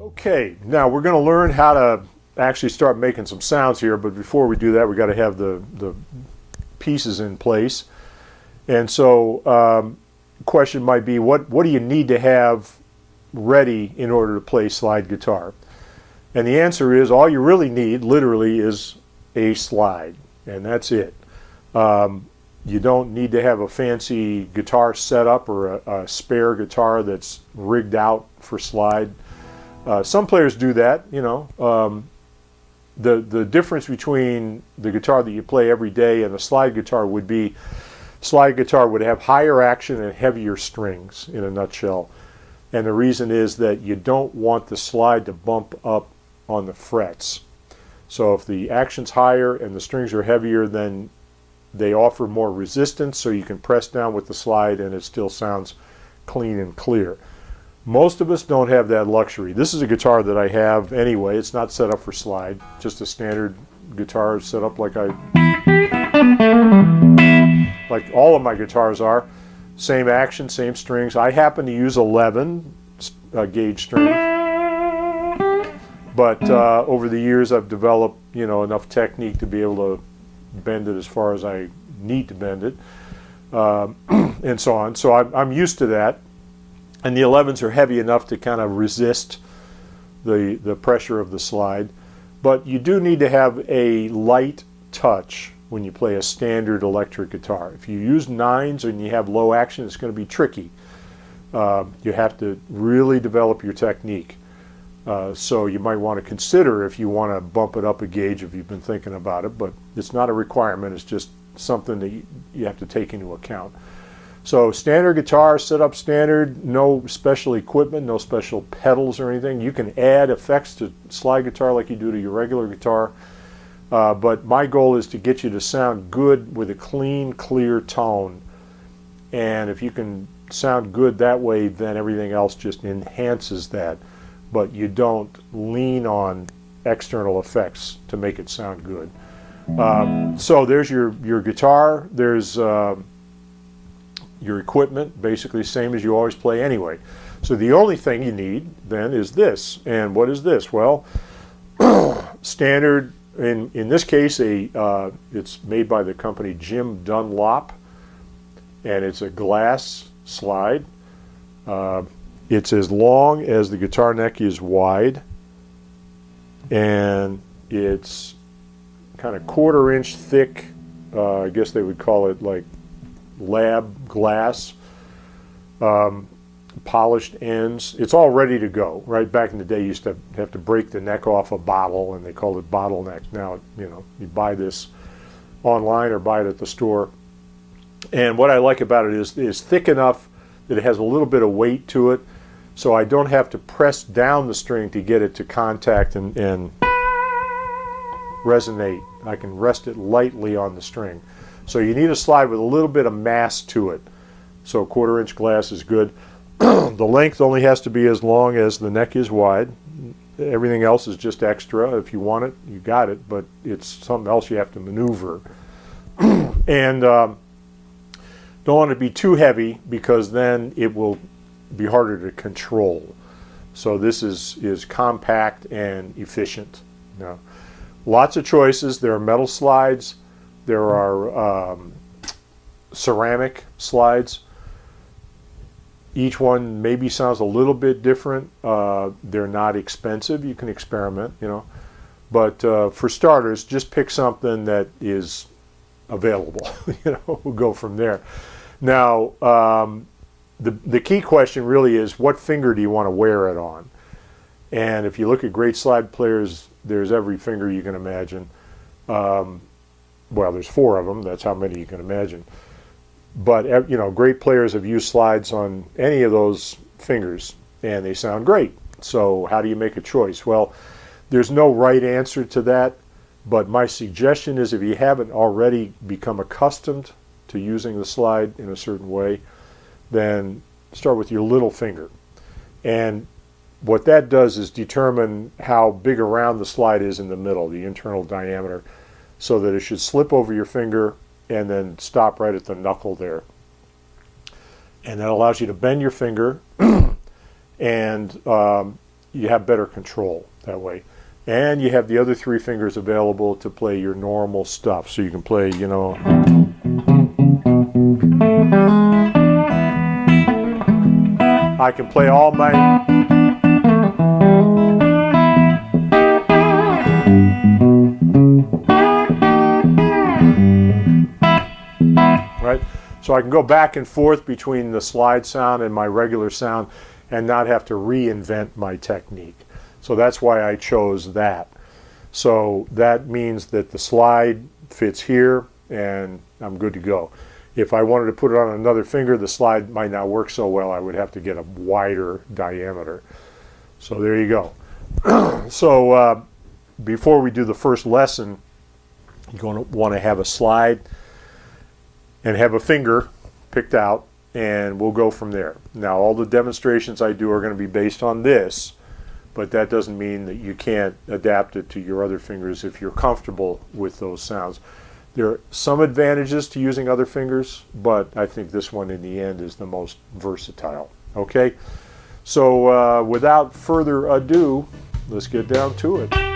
Okay, now we're going to learn how to actually start making some sounds here, but before we do that, we got to have the pieces in place. And so the question might be, what do you need to have ready in order to play slide guitar? And the answer is, all you really need, literally, is a slide, and that's it. You don't need to have a fancy guitar setup or a spare guitar that's rigged out for slide. Some players do that, you know. The difference between the guitar that you play every day and a slide guitar would be, slide guitar would have higher action and heavier strings, in a nutshell. And the reason is that you don't want the slide to bump up on the frets. So if the action's higher and the strings are heavier, then they offer more resistance, so you can press down with the slide and it still sounds clean and clear. Most of us don't have that luxury. This is a guitar that I have anyway. It's not set up for slide, just a standard guitar set up like all of my guitars are. Same action, same strings. I happen to use 11 gauge strings, but over the years I've developed, you know, enough technique to be able to bend it as far as I need to bend it, and so on. So I'm used to that. And the 11s are heavy enough to kind of resist the pressure of the slide. But you do need to have a light touch when you play a standard electric guitar. If you use 9s and you have low action, it's going to be tricky. You have to really develop your technique. So you might want to consider if you want to bump it up a gauge if you've been thinking about it. But it's not a requirement. It's just something that you have to take into account. So standard guitar, set up standard, no special equipment, no special pedals or anything. You can add effects to slide guitar like you do to your regular guitar. But my goal is to get you to sound good with a clean, clear tone. And if you can sound good that way, then everything else just enhances that. But you don't lean on external effects to make it sound good. So there's your guitar. There's your equipment, basically the same as you always play anyway. So the only thing you need then is this. And what is this? Well, standard, in this case, it's made by the company Jim Dunlop, and it's a glass slide. It's as long as the guitar neck is wide, and it's kind of 1/4 inch thick. I guess they would call it like lab glass, polished ends. It's all ready to go. Right back in the day, you used to have to break the neck off a bottle, and they called it bottleneck. Now, you know, you buy this online or buy it at the store. And what I like about it is it's thick enough that it has a little bit of weight to it, so I don't have to press down the string to get it to contact and resonate. I can rest it lightly on the string. So you need a slide with a little bit of mass to it. So 1/4 inch glass is good. The length only has to be as long as the neck is wide. Everything else is just extra. If you want it, you got it, but it's something else you have to maneuver. And don't want it to be too heavy, because then it will be harder to control. So this is compact and efficient. Now, lots of choices. There are metal slides. There are ceramic slides. Each one maybe sounds a little bit different. They're not expensive. You can experiment, you know. But for starters, just pick something that is available. You know, we'll go from there. Now, the key question really is, what finger do you want to wear it on? And if you look at great slide players, there's every finger you can imagine. Well, there's 4 of them. That's how many you can imagine. But, you know, great players have used slides on any of those fingers, and they sound great. So how do you make a choice? Well, there's no right answer to that, but my suggestion is, if you haven't already become accustomed to using the slide in a certain way, then start with your little finger. And what that does is determine how big around the slide is in the middle, the internal diameter, so that it should slip over your finger and then stop right at the knuckle there. And that allows you to bend your finger and you have better control that way. And you have the other 3 fingers available to play your normal stuff. So you can play, you know, I can play all my, right? So I can go back and forth between the slide sound and my regular sound and not have to reinvent my technique. So that's why I chose that. So that means that the slide fits here and I'm good to go. If I wanted to put it on another finger, the slide might not work so well. I would have to get a wider diameter. So there you go. So before we do the first lesson, you're going to want to have a slide and have a finger picked out, and we'll go from there. Now, all the demonstrations I do are going to be based on this, but that doesn't mean that you can't adapt it to your other fingers if you're comfortable with those sounds. There are some advantages to using other fingers, but I think this one in the end is the most versatile. Okay, so without further ado, let's get down to it.